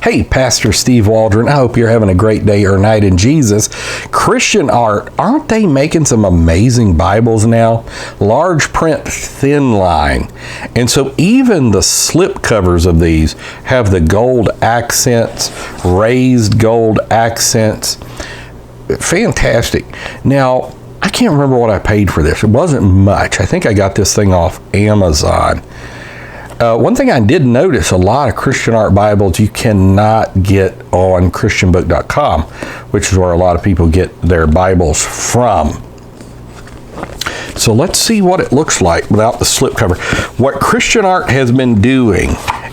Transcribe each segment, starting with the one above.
Hey, Pastor Steve Waldron. I hope you're having a great day or night in Jesus. Christian art, aren't they making some amazing Bibles now? Large print, Thinline. And so even the slip covers of these have the gold accents, raised gold accents. Fantastic. Now, I can't remember what I paid for this. It wasn't much. I think I got this thing off Amazon. One thing I did notice, a lot of Christian art Bibles you cannot get on christianbook.com, which is where a lot of people get their Bibles from. So let's see what it looks like without the slipcover. What Christian art has been doing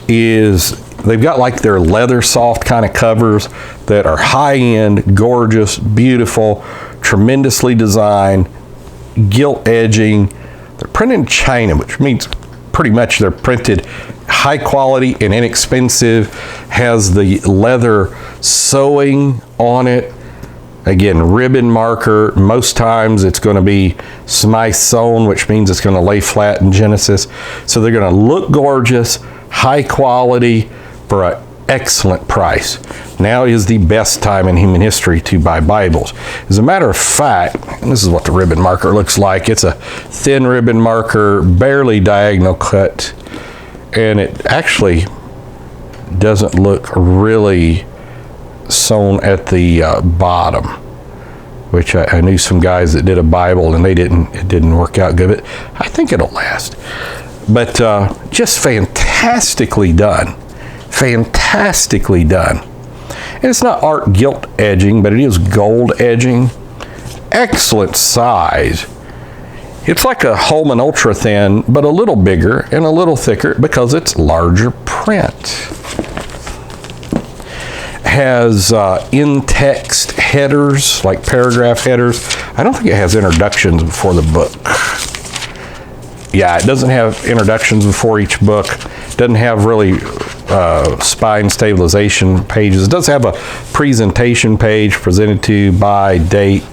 is they've got like their leather soft kind of covers that are high-end, gorgeous, beautiful, tremendously designed, gilt edging. They're printed in China, which means pretty much they're printed high quality and inexpensive, has the leather sewing on it. Again, ribbon marker. Most times it's going to be smythe sewn, which means it's going to lay flat in Genesis. So they're going to look gorgeous, high quality for an excellent price. Now is the best time in human history to buy Bibles. As a matter of fact, and this is what the ribbon marker looks like. It's a thin ribbon marker, barely diagonal cut, and it actually doesn't look really sewn at the bottom, which I knew some guys that did a Bible and it didn't work out good, but I think it'll last. But just fantastically done. Fantastically done. And it's not art gilt edging, but it is gold edging. Excellent size. It's like a Holman Ultra Thin, but a little bigger and a little thicker because it's larger print. Has in-text headers, like paragraph headers. I don't think it has introductions before the book. Yeah, it doesn't have introductions before each book. Doesn't have really spine stabilization pages. It does have a presentation page presented to you by date.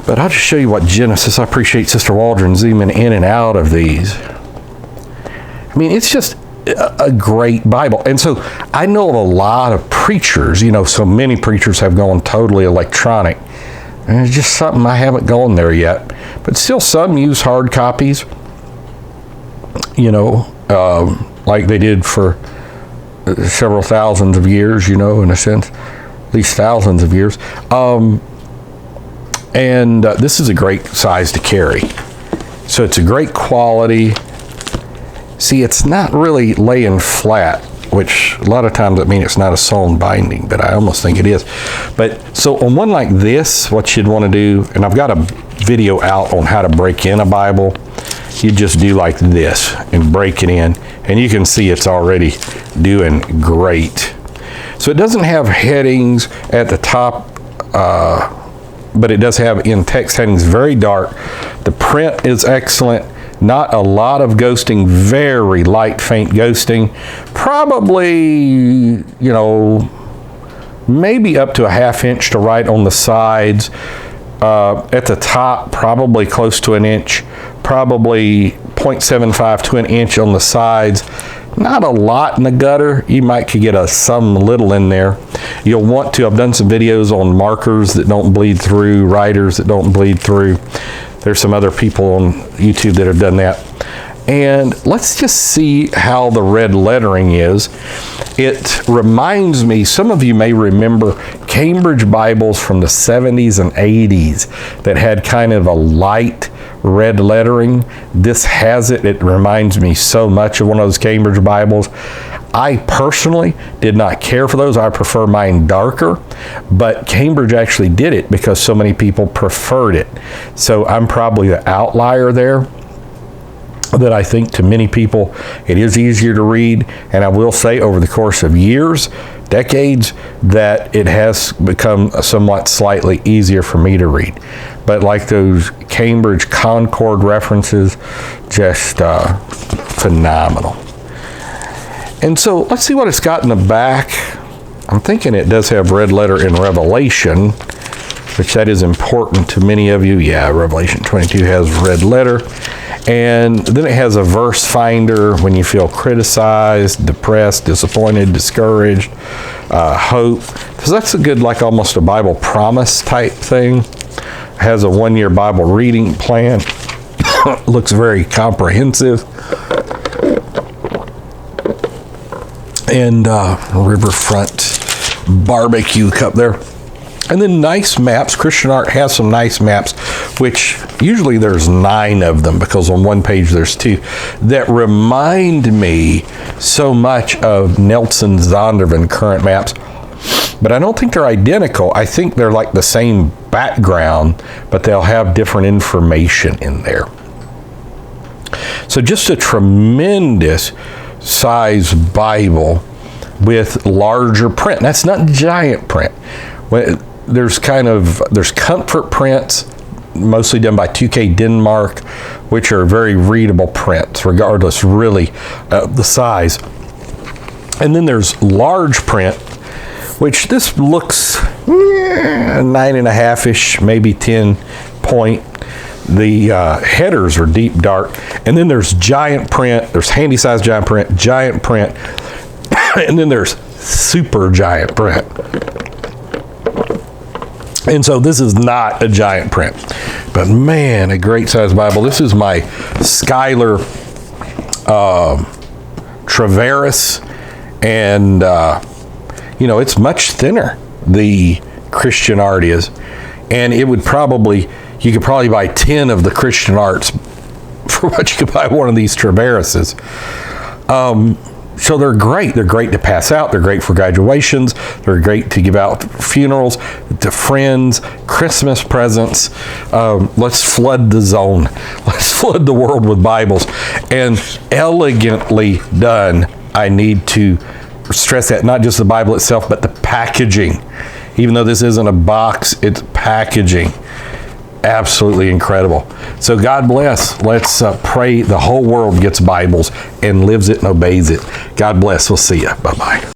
But I'll just show you what Genesis. I appreciate Sister Waldron zooming in and out of these. I mean, it's just a great Bible. And so I know of a lot of preachers, so many preachers have gone totally electronic. And it's just something I haven't gone there yet. But still some use hard copies, like they did for several thousands of years, in a sense, at least thousands of years. And this is a great size to carry. So it's a great quality. See, it's not really laying flat, which a lot of times that means it's not a sewn binding, but I almost think it is. But so on one like this, what you'd want to do, and I've got a video out on how to break in a Bible. You just do like this and break it in, and you can see it's already doing great. So it doesn't have headings at the top, but it does have in-text headings, very dark. The print is excellent. Not a lot of ghosting, very light, faint ghosting. Probably, maybe up to a ½ inch to write on the sides. At the top, probably close to an inch. Probably 0.75 to an inch on the sides. Not a lot in the gutter. You could get some little in there. You'll want to, I've done some videos on markers that don't bleed through, writers that don't bleed through. There's some other people on YouTube that have done that. And let's just see how the red lettering is. It reminds me, some of you may remember Cambridge Bibles from the 70s and 80s that had kind of a light red lettering. This has it. It reminds me so much of one of those Cambridge Bibles. I personally did not care for those. I prefer mine darker, but Cambridge actually did it because so many people preferred it. So I'm probably the outlier there, that I think to many people it is easier to read. And I will say over the course of years, decades, that it has become somewhat slightly easier for me to read. But like those Cambridge Concord references, just phenomenal. And so let's see what it's got in the back. I'm thinking it does have red letter in Revelation, which that is important to many of you. Yeah, Revelation 22 has red letter. And then it has a verse finder when you feel criticized, depressed, disappointed, discouraged, hope. So that's a good, like almost a Bible promise type thing. It has a 1-year Bible reading plan. Looks very comprehensive. And riverfront barbecue cup there. And then nice maps. Christian Art has some nice maps, which usually there's 9 of them because on one page there's 2, that remind me so much of Nelson Zondervan current maps. But I don't think they're identical. I think they're like the same background, but they'll have different information in there. So just a tremendous size Bible with larger print. That's not giant print. There's comfort prints, mostly done by 2K Denmark, which are very readable prints, regardless really of the size. And then there's large print, which this looks 9.5-ish, maybe 10 point. The headers are deep dark. And then there's giant print, there's handy size giant print, and then there's super giant print. And so this is not a giant print, but man, a great size Bible. This is my Schuyler Traveris, and it's much thinner, the Christian Art is, and you could probably buy 10 of the Christian Arts for what you could buy one of these Traverises. So they're great. They're great to pass out. They're great for graduations. They're great to give out funerals, to friends, Christmas presents. Let's flood the zone. Let's flood the world with Bibles. And elegantly done. I need to stress that, not just the Bible itself, but the packaging. Even though this isn't a box, it's packaging. Absolutely incredible. So God bless. Let's pray the whole world gets Bibles and lives it and obeys it. God bless. We'll see you. Bye-bye.